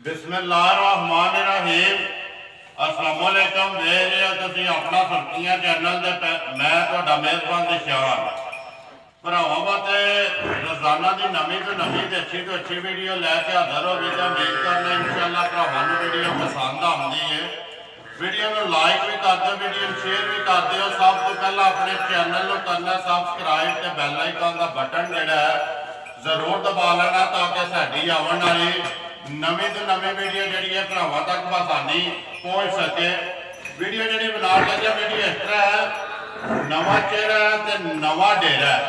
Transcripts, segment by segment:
बिस्मिल्लाहिर्रहमानिर्रहीम। अस्सलाम वालेकुम। देख रहे हो तुसीं अपना सुर्खियां चैनल दे मैं तुहाडा मेज़बान निशान भरावां वास्ते रोजाना की नवीं तो नवीं तो अच्छी वीडियो लैके हाजिर हो गई। तो उम्मीद करना इंशाअल्लाह भरावां नूं वीडियो पसंद आती है। वीडियो को लाइक भी कर दो, वीडियो शेयर भी कर दो। सब तो पहला अपने चैनल को करना सबसक्राइब ते बैल आइकन का बटन जिहड़ा है जरूर दबा लेना ताकि साडी आने वाली नवीं तो नवीं वीडियो जी है भरावां तक आसानी पहुँच सके। वीडियो जी बना लगे वीडियो इस तरह है, नवा चेहरा है तो नवा डेरा है।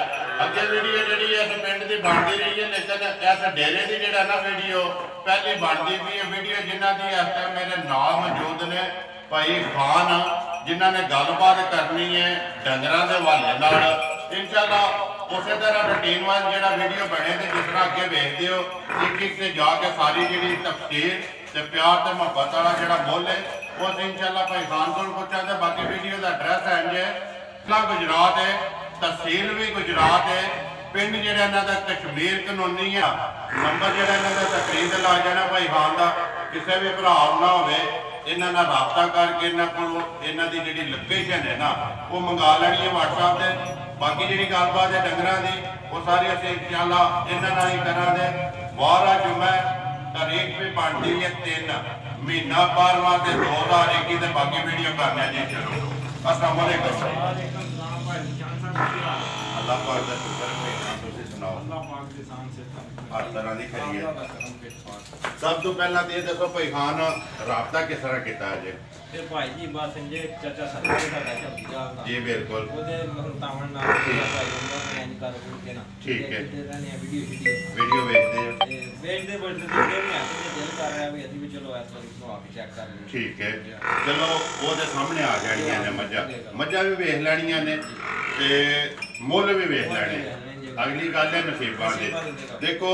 अगे वीडियो जी इस पिंड की बनती रही है, लेकिन इस डेरे की जोड़ा ना वीडियो पहली बनती भी है। वीडियो जिन्हों की इस टाइम मेरे नाम मौजूद ने भाई खान, जिन्होंने गलबात करनी है डंगरों के हवाले नाल। इंशाअल्लाह उस तरह रूटीन वाइज जो वीडियो बने तो जिस तरह अगे वेखते हो एक एक से जाके सारी जी तफसीर से प्यार तो मुहब्बत वाला जो मुल है उस इंशाअल्लाह भाई खान को पूछा। बाकी वीडियो का एड्रैस है जिला गुजरात है, तहसील भी गुजरात है, पिंड जो कश्मीर कनूनी है। नंबर जो तकरीर ला जाना भाई खान का, किसी भी भरा ना हो इन्हों रबता करके इन्हों की जी लोकेशन है ना वो मंगा लैनी है व्हाट्सएप से। बाकी जी गलबात है डंगर की वो सारी अस इंशाअल्लाह इन्होंने ही करा। बारह जुम्मे तारीख भी बनती है 3 महीना 12वां 2021। बाकी वीडियो करने जी शुरू। अस्सलाम वालेकुम। अल्लाह पाक दा शुक्र है, तुसीं सुनाओ हर तरह की खैरियत। सब तो पहला तो ये दसो भाई खान राबता किस तरह किया है भाई जी? बस इंजे चाचा सरकार जी बिल्कुल ठीक है। वीडियो ठीक है, चलो वो सामने आ जानिया ने मझा भी वेख लैनिया ने ते मुल भी वेख लैने। अगली गल है नसीबां दी। देखो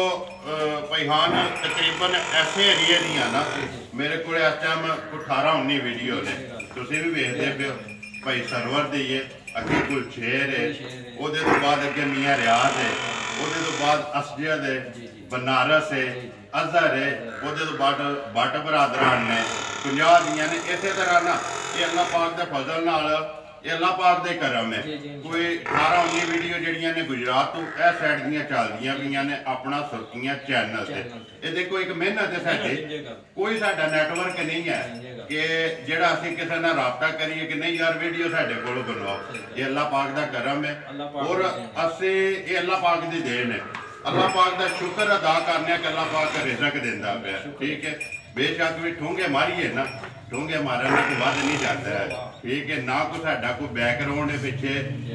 भाई खान तकरीबन ऐसे एरिए दी ना मेरे को इस टाइम 18-19 वीडियो ने तुसीं भी वेखदे पे हो। भाई सरवर दी है, अगे गुलशेर है, उहदे तो बाद अगे मियाँ रियाज है, उहदे तो बाद असजद है, बनारस है, अजहर है, उहदे तो बाद बट बरादरान ने 50 दियां ने। इस तरह ना ये अल्लाह पाक दे फजल नाल ये अल्लाह पाक दे करम है। कोई 18-19 वीडियो जड़ियां ने गुजरात तो इस साइड दियां चलदियां पईयां ने अपना सुर्खियां चैनल से। ये देखो एक मेहनत है साडी, कोई साडा नेटवर्क नहीं है कि जेड़ा असीं किसी नाल राबता करिए कि नहीं यार वीडियो साडे कोल बनवाओ। ये अल्लाह पाक दा करम है और असीं ये अल्लाह पाक दी देन है। अल्लाह पाक दा शुक्र अदा करने कि अल्लाह पाक रिज़्क देंदा पिया। ठीक है, बेशक भी ठूंगे मारिए ना, ठूंगे मारने को बाद नहीं जाता है। ठीक है ना, कोई साडा कोई बैकग्राउंड है पिछे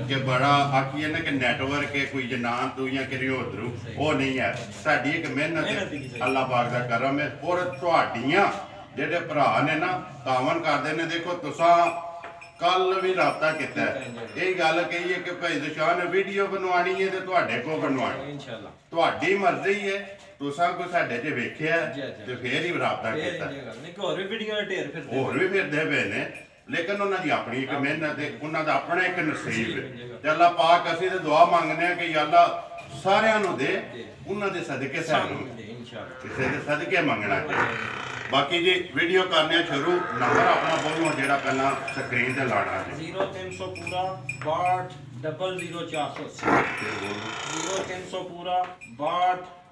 कि बड़ा आखिए ना कि नेटवर्क है कोई जनान तू या कि उधरू, वो नहीं है। साडी एक मेहनत है, अल्लाह पाक दा करम है। और तुहाडियां जेडे भरा ने ना तावन करदे ने। देखो तुसां कल भी रबता किया, यही गल कही है कि भाई दुशान वीडियो बनवानी है तो तुहाडे को बनवानी तुहाडी मर्जी है। तुसां कोई साडे च वेखिया ते फिर ही रबता किया। होर भी फिरदे पे ने, लेकिन उन्हां दी अपनी एक मेहनत है, उन्हां दा अपना एक नसीब है। ते अल्लाह पाक असीं ते दुआ मंगने कि अल्लाह सारियां नूं दे, उन्हां दे सदके सानूं किसी दे सदके मंगना। बाकी जी वीडियो करने शुरू। नंबर अपना बोलो जेड़ा पहला स्क्रीन ते लाना है 0300 पूरा 62 0300 पूरा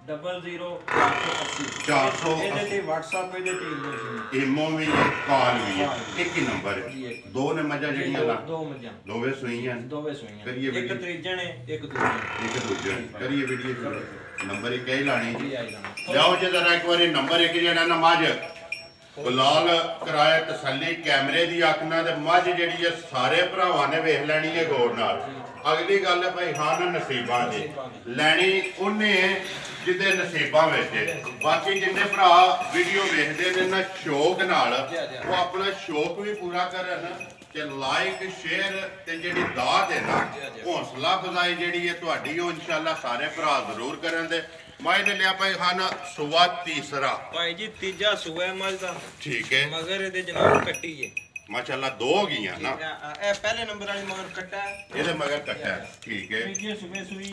62 480 व्हाट्सएप पे इमो भी है, कॉल भी है, एक ही नंबर है। दो ने मजा जड़ियां ला दोवे सुईयां करिए एक त्रीजन है एक दूजे करिए वीडियो नंबर एक ही लानी जी। जाओ जी जरा एक बार नंबर एक जेड़ा ना मझ गुलाल कराया तसल्ली कैमरे की आखना ते मझ जी है सारे भरावां ने वेख लैनी है गौर नाल। अगली गल है भाई खान नसीबां दी लैनी उन्हें जिदे नसीबां विच। बाकी जिन्ने भरा वीडियो वेखदे ने ना शौक नाल वो अपना शौक भी पूरा करन कि लाइक शेयर ते जिहड़ी दात है ना हौसला अफजाई जिहड़ी है तुहाडी ओ इंशाअल्लाह सारे भरा जरूर करन दे। मैं ने लिया भाई खान सुबह तीसरा भाई जी तीजा सुबह मल दा। ठीक है, मगर ये जनाब कट्टी है माशाल्लाह दो हो गई ना ਇਹ ਪਹਿਲੇ ਨੰਬਰ ਵਾਲੀ ਮਗਰ ਕੱਟਾ ਹੈ ਇਹਦੇ ਮਗਰ ਕੱਟਾ ਠੀਕ ਹੈ ਇਹ ਸੂਬੇ ਸੂਈ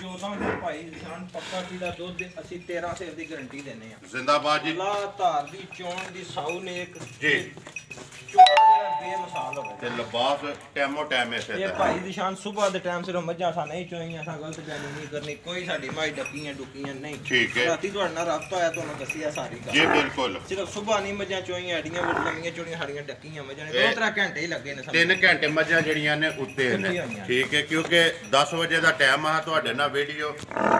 14 ਦੇ ਭਾਈ ਨਿਸ਼ਾਨ ਪੱਕਾ ਕੀ ਦਾ ਦੁੱਧ ਅਸੀਂ 13 ਸੇਰ ਦੀ ਗਾਰੰਟੀ ਦਿੰਨੇ ਆ ਜ਼ਿੰਦਾਬਾਦ ਜੀ ਲਾ ਧਾਰ ਦੀ ਚੋਣ ਦੀ ਸਾਊ ਨੇ ਇੱਕ ਜੀ ਚੋਣ ਜਿਹੜਾ ਬੇਮਿਸਾਲ ਹੋਵੇ ਤੇ ਲਿਬਾਸ ਟੈਮੋ ਟੈਮ ਇਸੇ ਇਹ ਭਾਈ ਨਿਸ਼ਾਨ ਸਵੇਰ ਦੇ ਟਾਈਮ ਸਿਰੋਂ ਮੱਝਾਂ ਸਾ ਨਹੀਂ ਚੋਈਆਂ ਸਾ ਗਲਤ ਬਿਆਨੀ ਨਹੀਂ ਕਰਨੀ ਕੋਈ ਸਾਡੀ ਮਾਈ ਡੱਕੀਆਂ ਡੁਕੀਆਂ ਨਹੀਂ ਠੀਕ ਹੈ ਰਾਤੀ ਤੁਹਾਡੇ ਨਾਲ ਰਾਬਤਾ ਹੋਇਆ ਤੁਹਾਨੂੰ ਦੱਸਿਆ ਸਾਰੀ ਗੱਲ ਜੀ ਬਿਲਕੁਲ ਸਿਰਫ ਸਵੇਰ ਨਹੀਂ ਮੱਝਾਂ ਚੋਈਆਂ ਐਡੀਆਂ ਲੰਮੀਆਂ ਚੋੜੀਆਂ ਸਾਡੀਆਂ ਡੱਕੀਆਂ ਮੱਝਾਂ ਨੇ 2-3 ਘੰਟੇ ਹੀ ਲੱਗੇ ਨੇ 3 ਘੰਟੇ ਮੱਝਾਂ ਜਿਹੜੀਆਂ ਨੇ ਉੱਤੇ ਨੇ ਠੀਕ ਹੈ ਕਿਉਂਕਿ 10 ਵਜੇ ਦਾ ਟਾਈਮ ਆ ਤੁਹਾਡੇ ਨਾਲ ਵੀਡੀਓ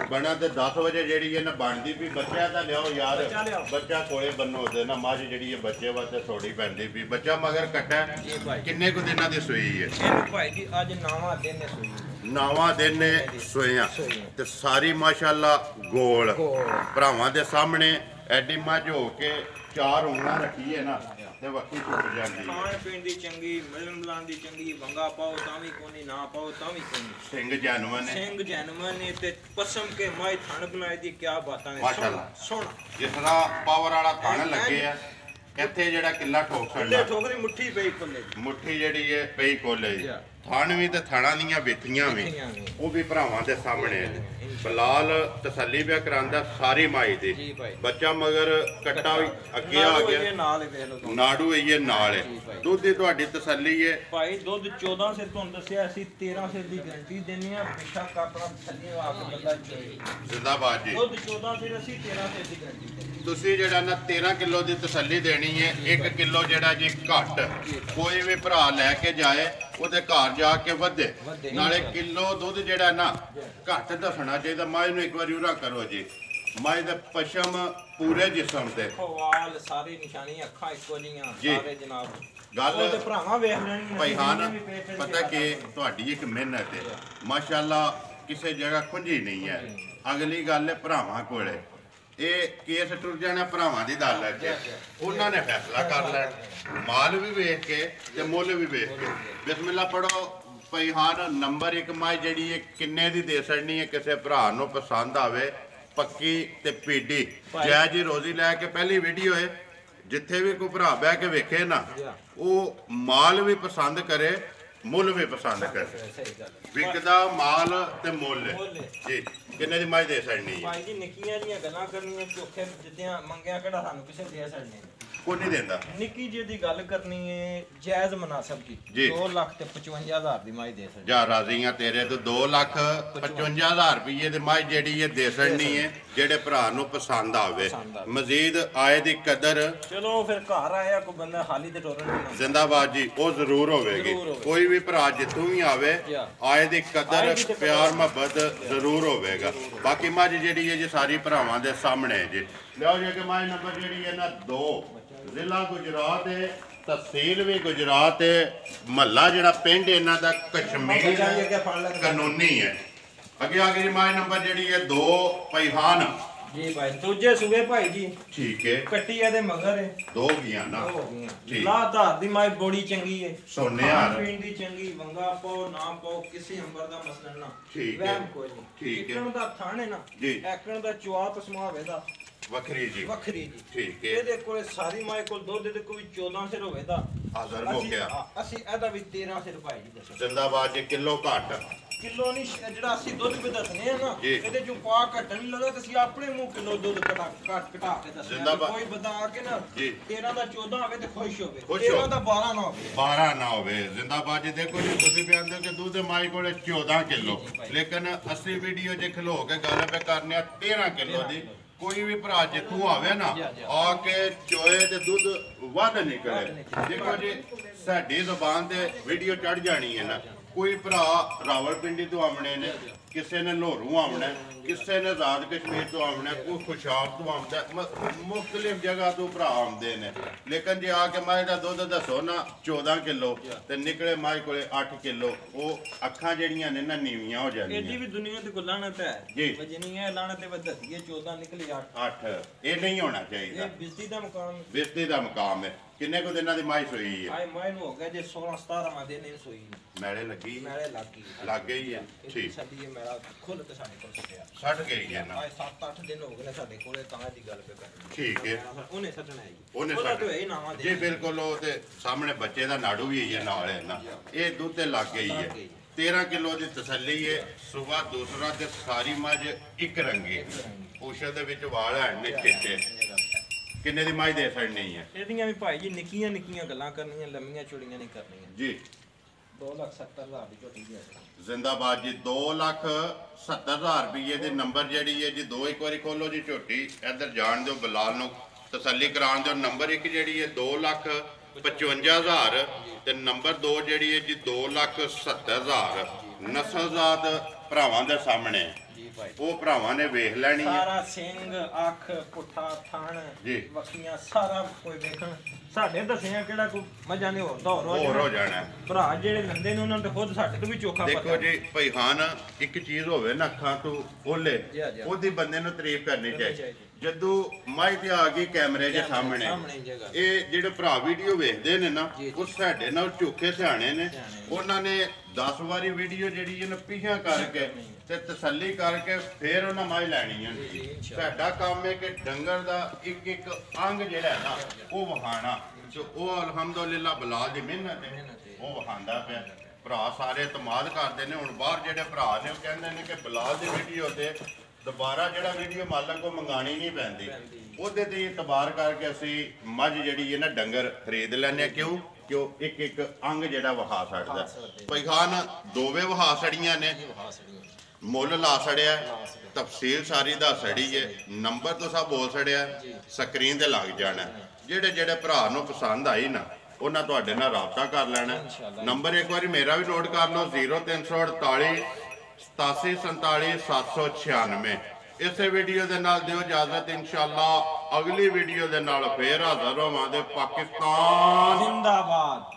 ਬਣਾ ਤੇ 10 ਵਜੇ ਜਿਹੜੀ ਹੈ ਨਾ ਬਣਦੀ ਵੀ ਬੱਚਿਆਂ ਦਾ ਲਿਆਓ ਯਾਰ ਬੱਚਾ ਕੋਲੇ ਬੰਨੋ ਦੇ ਨਾ ਮੱਝ ਜਿਹੜੀ ਹੈ ਬੱਚੇ ਵਾਸਤੇ ਥੋੜੀ ਪੈਂਦੀ ਵੀ ਬੱਚਾ ਮਗਰ ਕੱਟਾ ਕਿੰਨੇ ਕੁ ਦਿਨਾਂ ਦੀ ਸੂਈ ਹੈ ਇਹਨੂੰ ਭਾਈ ਜੀ ਅੱਜ ਨਵਾਂ ਦਿਨ ਨੇ ਸੂਈ ਨਵਾਂ ਦਿਨ ਨੇ ਸੋਇਆ ਤੇ ਸਾਰੀ ਮਾਸ਼ਾਅੱਲਾ ਗੋਲ ਭਰਾਵਾਂ ਦੇ ਸਾਹਮਣੇ ਐਡੀ ਮੱਝ ਹੋ ਕੇ 4 ਉਂਗਲਾਂ ਰੱਖੀ ਹੈ ਨਾ ਤੇ ਵੱਖੀ ਟੁੱਟ ਜਾਂਦੀ ਹੈ ਖਾਣ ਪੀਣ ਦੀ ਚੰਗੀ ਮਿਲਣ ਮਿਲਾਣ ਦੀ ਚੰਗੀ ਵੰਗਾ ਪਾਓ ਤਾਂ ਵੀ ਕੋਨੀ ਨਾ ਪਾਓ ਤਾਂ ਵੀ ਕੋਨੀ ਸਿੰਘ ਜੈਨੂਅਨ ਨੇ ਸਿੰਘ ਜੈਨੂਅਨ ਨੇ ਤੇ ਪਸਮ ਕੇ ਮਾਈ ਥਣ ਬਣਾਈ ਦੀ ਕੀ ਬਾਤਾਂ ਨੇ ਮਾਸ਼ਾਅੱਲਾ ਸੋਹਣਾ ਜਿਸ ਤਰ੍ਹਾਂ ਪਾਵਰ ਵਾਲਾ ਥਣ ਲੱਗੇ ਆ ਇੱਥੇ ਜਿਹੜਾ ਕਿੱਲਾ ਠੋਕ ਕਿੱਲੇ ਛੱਡਣਾ ਠੋਕਰੀ ਮੁੱਠੀ ਪਈ ਖੁੱਲੇ ਮੁੱਠੀ ਜਿਹੜੀ ਹੈ ਪਈ ਕੋਲੇ ਥਣ ਵੀ ਤੇ ਥਣਾਂ ਦੀਆਂ ਵੇਥੀਆਂ ਵੀ ਉਹ ਵੀ ਭਰਾਵਾਂ ਦੇ ਸਾਹਮਣੇ ਬਲਾਲ ਤਸੱਲੀ ਪਿਆ ਕਰਾਂਦਾ ਸਾਰੀ ਮਾਈ ਦੀ ਬੱਚਾ ਮਗਰ ਕੱਟਾ ਵੀ ਅੱਗੇ ਆ ਗਿਆ ਨਾਲ ਹੀ ਵੇਖ ਲਓ ਨਾੜੂ ਇਹ ਨਾਲ ਹੈ ਦੁੱਧ ਦੀ ਤੁਹਾਡੀ ਤਸੱਲੀ ਹੈ ਭਾਈ ਦੁੱਧ 14 ਸਿਰ ਤੁਹਾਨੂੰ ਦੱਸਿਆ ਅਸੀਂ 13 ਸਿਰ ਦੀ ਗਾਰੰਟੀ ਦਿੰਨੇ ਆ ਬੇਸ਼ੱਕ ਆਪਣਾ ਥੱਲੇ ਆ ਕੇ ਬੰਦਾ ਜ਼ਿੰਦਾਬਾਦ ਜੀ ਦੁੱਧ 14 ਸਿਰ ਅਸੀਂ 13 ਸਿਰ ਦੀ ਗਾਰੰਟੀ ਦਿੰਨੇ ਤੁਸੀਂ ਜਿਹੜਾ ਨਾ 13 ਕਿਲੋ ਦੀ ਤਸੱਲੀ ਦੇਣੀ ਹੈ 1 ਕਿਲੋ ਜਿਹੜਾ ਜੀ ਘੱਟ ਕੋਈ ਵੀ ਭਰਾ ਲੈ ਕੇ ਜਾਏ ਉਹਦੇ ਘਰ ਜਾ ਕੇ ਵਧੇ ਨਾਲੇ ਕਿਲੋ ਦੁੱਧ ਜਿਹੜਾ ਨਾ ਘੱਟ ਦੱਸਣਾ ਚਾਹੀਦਾ ਮਾਝ ਨੂੰ ਇੱਕ ਵਾਰੀ ਉਰਾ ਕਰੋ ਜੀ ਮਾਝ ਦੇ ਪਸ਼ਮ ਪੂਰੇ ਜਿਸਮ ਤੇ ਵਾਲ ਸਾਰੀ ਨਿਸ਼ਾਨੀ ਅੱਖਾਂ ਇੱਕੋ ਜੀਆਂ ਸਾਰੇ ਜਨਾਬ ਗੱਲ ਤੇ ਭਰਾਵਾਂ ਵੇਖ ਲੈਣੀ ਭਾਈ ਹਾਨ ਪਤਾ ਕਿ ਤੁਹਾਡੀ ਇੱਕ ਮਿਹਨਤ ਹੈ ਮਾਸ਼ਾਅੱਲਾ ਕਿਸੇ ਜਗ੍ਹਾ ਖੁੰਝੀ ਨਹੀਂ ਹੈ ਅਗਲੀ ਗੱਲ ਹੈ ਭਰਾਵਾਂ ਕੋਲੇ ਇਹ ਕੇਸ ਟੁੱਟ ਜਾਣਾ ਭਰਾਵਾਂ ਦੀ ਅਦਾਲਤ 'ਚ ਉਹਨਾਂ ਨੇ ਫੈਸਲਾ ਕਰ ਲੈਣਾ ਮਾਲ ਵੀ ਵੇਖ ਕੇ ਤੇ ਮੁੱਲ ਵੀ ਵੇਖ ਕੇ ਬਿਸਮਿਲ੍ਲਾ ਪੜੋ ਭਾਈ ਹਾਨ ਨੰਬਰ 1 ਮਾਈ ਜਿਹੜੀ ਹੈ ਕਿੰਨੇ ਦੀ ਦੇ ਛੱਡਣੀ ਹੈ ਕਿਸੇ ਭਰਾ ਨੂੰ ਪਸੰਦ ਆਵੇ ਪੱਕੀ ਤੇ ਪੀਡੀ ਜੈ ਜੀ ਰੋਜ਼ੀ ਲੈ ਕੇ ਪਹਿਲੀ ਵੀਡੀਓ ਹੈ ਜਿੱਥੇ ਵੀ ਕੋਈ ਭਰਾ ਬਹਿ ਕੇ ਵੇਖੇ ਨਾ ਉਹ ਮਾਲ ਵੀ ਪਸੰਦ ਕਰੇ ਮੁੱਲ ਵੀ ਪਸੰਦ ਕਰੇ ਵਿਕਦਾ ਮਾਲ ਤੇ ਮੁੱਲ ਜੀ ਕਿੰਨੇ ਦੀ ਮਾਈ ਦੇ ਛੱਡਣੀ ਹੈ ਭਾਈ ਜੀ ਨਿੱਕੀਆਂ ਜੀਆਂ ਗੱਲਾਂ ਕਰਨੀਆਂ ਚੋਖੇ ਜਿੱਦਿਆਂ ਮੰਗਿਆ ਕਿਹੜਾ ਸਾਨੂੰ ਕਿਸੇ ਦੇ ਛੱਡਣੇ ਕੋਈ ਨਹੀਂ ਦਿੰਦਾ ਨਿੱਕੀ ਜੀ ਦੀ ਗੱਲ ਕਰਨੀ ਹੈ ਜਾਇਜ਼ ਮਨਾਸਬ ਕੀ 2 ਲੱਖ ਤੇ 55000 ਦੀ ਮਾਈ ਦੇ ਸਕਦੀ ਜਾ ਰਾਜ਼ੀਆਂ ਤੇਰੇ ਤੋਂ 2,55,000 ਰੁਪਏ ਦੀ ਮਾਈ ਜਿਹੜੀ ਹੈ ਦੇ ਛੱਡਣੀ ਹੈ ਜਿਹੜੇ ਭਰਾ ਨੂੰ ਪਸੰਦ ਆਵੇ ਮਜ਼ੀਦ ਆਏ ਦੀ ਕਦਰ ਚਲੋ ਫਿਰ ਘਰ ਆਇਆ ਕੋਈ ਬੰਦਾ ਹਾਲੀ ਤੇ ਟੋਰਨ ਨਹੀਂ ਜ਼ਿੰਦਾਬਾਦ ਜੀ ਉਹ ਜ਼ਰੂਰ ਹੋਵੇਗੀ ਕੋਈ ਵੀ ਭਰਾ ਜਿੱਥੋਂ ਵੀ ਆਵੇ ਆਏ ਦੀ ਕਦਰ ਪਿਆਰ ਮੁਹੱਬਤ ਜ਼ਰੂਰ ਹੋਵੇਗਾ ਬਾਕੀ ਮੱਝ ਜਿਹੜੀ ਹੈ ਜੀ ਸਾਰੀ ਭਰਾਵਾਂ ਦੇ ਸਾਹਮਣੇ ਹੈ ਜੀ ਲਿਓ ਜੀ ਕਿ ਮਾਝ ਨੰਬਰ ਜਿਹੜੀ ਹੈ ਨਾ 2 ਜ਼ਿਲ੍ਹਾ ਗੁਜਰਾਤ ਹੈ ਤਹਿਸੀਲ ਵੀ ਗੁਜਰਾਤ ਹੈ ਮਹੱਲਾ ਜਿਹੜਾ ਪਿੰਡ ਇਹਨਾਂ ਦਾ ਕਸ਼ਮੀਰ ਕਾਨੂੰਨੀ ਹੈ ਅੱਗੇ ਆ ਗਈ ਮਾਝ ਨੰਬਰ ਜਿਹੜੀ ਹੈ 2 ਪੈਹਾਨ ਜੀ ਭਾਈ ਦੂਜੇ ਸੂਬੇ ਭਾਈ ਜੀ ਠੀਕ ਹੈ ਕੱਟੀ ਇਹਦੇ ਮਗਰ ਹੈ 2 ਗਈਆਂ ਨਾ ਠੀਕ ਲਾਧਾਰ ਦੀ ਮਾਈ ਬੜੀ ਚੰਗੀ ਹੈ ਸੋਨਿਆ ਪੀਣ ਦੀ ਚੰਗੀ ਵੰਗਾ ਪਾਓ ਨਾ ਪਾਓ ਕਿਸੇ ਅੰਬਰ ਦਾ ਮਸਲਾ ਨਾ ਠੀਕ ਹੈ ਵਹਿਮ ਕੋਈ ਨਹੀਂ ਠੀਕ ਹੈ ਇੱਕਣ ਦਾ ਥਾਣ ਹੈ ਨਾ ਐਕਣ ਦਾ ਚੁਆ ਪਸਮਾ ਹੋਵੇਦਾ ਵੱਖਰੀ ਜੀ ਵੱਖਰੀ ਜੀ ਠੀਕ ਹੈ ਇਹਦੇ ਕੋਲੇ ਸਾਰੀ ਮਾਈ ਕੋਲ ਦੁੱਧ ਦੇ ਕੋਈ 14 ਸਿਰ ਹੋਵੇਦਾ ਹਾਜ਼ਰ ਹੋ ਗਿਆ ਅਸੀਂ ਇਹਦਾ ਵੀ 13 ਸਿਰ ਭਾਈ ਜੀ ਦੱਸੋ ਜ਼ਿੰਦਾਬਾਦ ਜੀ ਕਿਲੋ ਘੱਟ ਕਿਲੋ ਨਹੀਂ ਜਿਹੜਾ ਅਸੀਂ ਦੁੱਧ ਵੀ ਦੱਸਨੇ ਆ ਨਾ ਇਹਦੇ ਚੋਂ ਪਾ ਘਟਣ ਨਹੀਂ ਲੱਗਾ ਅਸੀਂ ਆਪਣੇ ਮੂੰਹ ਕਿਲੋ ਦੁੱਧ ਘਟਾ ਕੇ ਦੱਸਨੇ ਕੋਈ ਬੰਦਾ ਆ ਕੇ ਨਾ 13 ਦਾ 14 ਹੋਵੇ ਤੇ ਖੁਸ਼ ਹੋਵੇ 13 ਦਾ 12 ਨਾ ਹੋਵੇ 12 ਨਾ ਹੋਵੇ ਜ਼ਿੰਦਾਬਾਦ ਜੀ ਦੇਖੋ ਜੀ ਤੁਸੀਂ ਬਿਆਨ ਦਿਓ ਕਿ ਦੁੱਧ ਮਾਈ ਕੋਲੇ 14 ਕਿਲੋ ਲੇਕਿਨ ਅਸੀਂ ਵੀਡੀਓ 'ਚ ਖਲੋ ਕੇ ਗੱਲ ਪੇ ਕਰਨੇ ਆ 13 ਕਿਲੋ ਦੀ ਕੋਈ ਵੀ ਭਰਾ ਜਿੱਥੋਂ ਆਵੇ ਨਾ ਆ ਕੇ ਚੋਏ ਤੇ ਦੁੱਧ ਵੱਧ ਨਿਕਲੇ ਦੇਖੋ ਜੀ ਸਾਡੀ ਜ਼ੁਬਾਨ ਤੇ ਵੀਡੀਓ ਚੜ ਜਾਣੀ ਹੈ ਨਾ ਕੋਈ ਭਰਾ ਰਾਵਲਪਿੰਡੀ ਤੋਂ ਆਉਣੇ ਨੇ ਕਿਸੇ ਨੇ ਲੋਹਰੂ ਆਉਣਾ ਕਿਸੇ ਨੇ ਆਜ਼ਾਦ ਕਸ਼ਮੀਰ ਤੋਂ ਆਉਣਾ ਕੋਈ ਖੁਸ਼ਾਬ ਤੋਂ ਆਉਂਦਾ ਮੁxtਲਿਫ ਜਗ੍ਹਾ ਤੋਂ ਭਰਾ ਆਉਂਦੇ ਨੇ ਲੇਕਿਨ ਜੇ ਆ ਕੇ ਮਾਈ ਦਾ ਦੁੱਧ ਦੱਸੋ ਨਾ 14 ਕਿਲੋ ਤੇ ਨਿਕਲੇ ਮਾਈ ਕੋਲੇ 8 ਕਿਲੋ ਉਹ ਅੱਖਾਂ ਜਿਹੜੀਆਂ ਨੇ ਨਾ ਨੀਵੀਆਂ ਹੋ ਜਾਂਦੀਆਂ ਇਹਦੀ ਵੀ ਦੁਨੀਆ ਤੇ ਕੋਈ ਲਾਣਤ ਹੈ ਜੀ ਵਜਨੀ ਹੈ ਲਾਣਤ ਤੇ ਦੱਸੀਏ 14 ਨਿਕਲੇ 8 ਇਹ ਨਹੀਂ ਹੋਣਾ ਚਾਹੀਦਾ ਇਹ ਬਿਜਲੀ ਦਾ ਮਕਾਮ ਬਿਜਲੀ ਦਾ ਮਕਾਮ ਹੈ ਕਿੰਨੇ ਕੁ ਦਿਨਾਂ ਦੀ ਮਾਈ ਸੋਈ ਹੈ ਆਏ ਮਾਈ ਨੂੰ ਹੋ ਗਿਆ ਜੇ 16 17 ਦਿਨ ਇਹ ਸੋਈ ਮੈਲੇ ਲੱਗੀ ਮੈਲੇ ਲੱਗ ਗਈ ਹੈ ਠੀਕ ਸਾਡੀ ਇਹ ਜਿਹੜਾ ਖੁੱਲ ਤੇ ਸਾਡੇ ਕੋਲ ਛੱਡਿਆ 60 ਗਈ ਹੈ ਨਾ ਅੱਜ 7-8 ਦਿਨ ਹੋ ਗਏ ਨੇ ਸਾਡੇ ਕੋਲੇ ਤਾਂ ਦੀ ਗੱਲ ਪੇ ਕਰਨੀ ਠੀਕ ਹੈ ਉਹਨੇ ਛੱਡਣਾ ਹੈ ਜੀ ਉਹਨੇ ਉਹਦਾ ਤੇ ਇਹ ਨਾਵਾਂ ਜੀ ਬਿਲਕੁਲ ਉਹ ਤੇ ਸਾਹਮਣੇ ਬੱਚੇ ਦਾ ਨਾੜੂ ਵੀ ਹੈ ਨਾਲ ਹੈ ਨਾ ਇਹ ਦੁੱਧ ਤੇ ਲੱਗ ਗਈ ਹੈ 13 ਕਿਲੋ ਦੀ ਤਸੱਲੀ ਹੈ ਸਵੇਰ ਦੂਸਰਾ ਤੇ ਸਾਰੀ ਮੱਝ ਇੱਕ ਰੰਗੀ ਪੂਛਲ ਦੇ ਵਿੱਚ ਵਾਲ ਹਨ ਨੇ ਚਿੱਟੇ ਕਿੰਨੇ ਦੀ ਮੱਝ ਦੇ ਛੱਡਣੀ ਹੈ ਇਹਦੀਆਂ ਵੀ ਭਾਈ ਜੀ ਨਿੱਕੀਆਂ ਨਿੱਕੀਆਂ ਗੱਲਾਂ ਕਰਨੀਆਂ ਲੰਮੀਆਂ ਚੌੜੀਆਂ ਨਹੀਂ ਕਰਨੀਆਂ ਜੀ 2,70,000 ਦੀ ਝੋਟੀ ਦੀ ਹੈ ਜ਼ਿੰਦਾਬਾਦ ਜੀ 2,70,000 ਰੁਪਏ ਦੇ ਨੰਬਰ ਜਿਹੜੀ ਹੈ ਜੀ ਦੋ ਇੱਕ ਵਾਰੀ ਖੋਲੋ ਜੀ ਝੋਟੀ ਇੱਧਰ ਜਾਣ ਦਿਓ ਬਲਾਲ ਨੂੰ ਤਸੱਲੀ ਕਰਾਉਣ ਦਿਓ ਨੰਬਰ 1 ਜਿਹੜੀ ਹੈ 2,55,000 ਤੇ ਨੰਬਰ 2 ਜਿਹੜੀ ਹੈ ਜੀ 2,70,000 ਨਸਲਜ਼ਾਦ ਭਰਾਵਾਂ ਦੇ ਸਾਹਮਣੇ ਜੀ ਭਾਈ ਉਹ ਭਰਾਵਾਂ ਨੇ ਵੇਖ ਲੈਣੀ ਹੈ ਸਾਰਾ ਸਿੰਘ ਅੱਖ ਪੁੱਠਾ ਥਣ ਜੀ ਵਕੀਆਂ ਸਾਰਾ ਕੋਈ ਵੇਖਣ ਸਾਡੇ ਦੱਸਿਆ ਕਿਹੜਾ ਕੋਈ ਮੱਝਾਂ ਨੇ ਹੋਰ ਹੋ ਜਾਣਾ ਭਰਾ ਜਿਹੜੇ ਲੰਦੇ ਨੇ ਉਹਨਾਂ ਨੂੰ ਖੁਦ ਸਾਡੇ ਤੋਂ ਵੀ ਚੋਖਾ ਪਤਾ ਦੇਖੋ ਜੀ ਭਾਈ ਖਾਨ ਇੱਕ ਚੀਜ਼ ਹੋਵੇ ਨਾ ਅੱਖਾਂ ਤੋਂ ਓਲੇ ਉਹਦੀ ਬੰਦੇ ਨੂੰ ਤਾਰੀਫ ਕਰਨੀ ਚਾਹੀਦੀ ਜਦੋਂ ਮਾਈ ਤੇ ਆ ਗਈ ਕੈਮਰੇ ਦੇ ਸਾਹਮਣੇ ਇਹ ਜਿਹੜੇ ਭਰਾ ਵੀਡੀਓ ਵੇਖਦੇ ਨੇ ਨਾ ਉਹ ਸਾਡੇ ਨਾਲ ਝੂਠੇ ਸਿਆਣੇ ਨੇ ਉਹਨਾਂ ਨੇ 10 ਵਾਰੀ ਵੀਡੀਓ ਜਿਹੜੀ ਇਹਨੂੰ ਪਿਛਾ ਕਰਕੇ ਤੇ ਤਸੱਲੀ ਕਰਕੇ ਫੇਰ ਉਹਨਾਂ ਮਾਈ ਲੈਣੀ ਹੈ ਸਾਡਾ ਕੰਮ ਹੈ ਕਿ ਡੰਗਰ ਦਾ ਇੱਕ ਇੱਕ ਅੰਗ ਜਿਹੜਾ ਹੈ ਨਾ ਉਹ ਵਹਾਣਾ ਉਹ ਅਲਹਮਦੁਲਿਲਾ ਬਲਾਲ ਦੀ ਮਿਹਨਤ ਹੈ ਉਹ ਵਹਾਂਦਾ ਪਿਆ ਭਰਾ ਸਾਰੇ ਇਤਮਾਦ ਕਰਦੇ ਨੇ ਹੁਣ ਬਾਹਰ ਜਿਹੜੇ ਭਰਾ ਨੇ ਉਹ ਕਹਿੰਦੇ ਨੇ ਕਿ ਬਲਾਲ ਦੀ ਵੀਡੀਓ ਤੇ ਦੁਬਾਰਾ ਜਿਹੜਾ ਵੀਡੀਓ ਮਾਲਕ ਕੋ ਮੰਗਾਣੀ ਨਹੀਂ ਪੈਂਦੀ ਉਹਦੇ ਤੇ ਇਤਬਾਰ ਕਰਕੇ ਅਸੀਂ ਮੱਝ ਜਿਹੜੀ ਹੈ ਨਾ ਡੰਗਰ ਖਰੀਦ ਲੈਂਦੇ ਕਿਉਂ ਕਿਉਂ ਇੱਕ ਇੱਕ ਅੰਗ ਜਿਹੜਾ ਵਹਾ ਸਕਦਾ ਭਾਈ ਖਾਨ ਦੋਵੇਂ ਵਹਾ ਸੜੀਆਂ ਨੇ ਮੁੱਲ ਲਾ ਸੜਿਆ ਤਫਸੀਲ ਸਾਰੀ ਦਾ ਸੜੀ ਹੈ ਨੰਬਰ ਤੋਂ ਸਭ ਬੋਲ ਸੜਿਆ ਸਕਰੀਨ ਤੇ ਲੱਗ ਜਾਣਾ ਜਿਹੜੇ ਜਿਹੜੇ ਭਰਾ ਨੂੰ ਪਸੰਦ ਆਈ ਨਾ ਉਹਨਾਂ ਤੁਹਾਡੇ ਨਾਲ ਰਾਬਤਾ ਕਰ ਲੈਣਾ ਨੰਬਰ ਇੱਕ ਵਾਰੀ ਮੇਰਾ ਵੀ ਨੋਟ ਕਰ ਲਓ 0348 8747 796 ਇਸੇ ਵੀਡੀਓ ਦੇ ਨਾਲ ਦਿਓ ਇਜਾਜ਼ਤ ਇਨਸ਼ਾਅੱਲਾ ਅਗਲੀ ਵੀਡੀਓ ਦੇ ਨਾਲ ਫੇਰ ਹਾਜ਼ਰ ਹੋਵਾਂਗੇ ਪਾਕਿਸਤਾਨ ਜ਼ਿੰਦਾਬਾਦ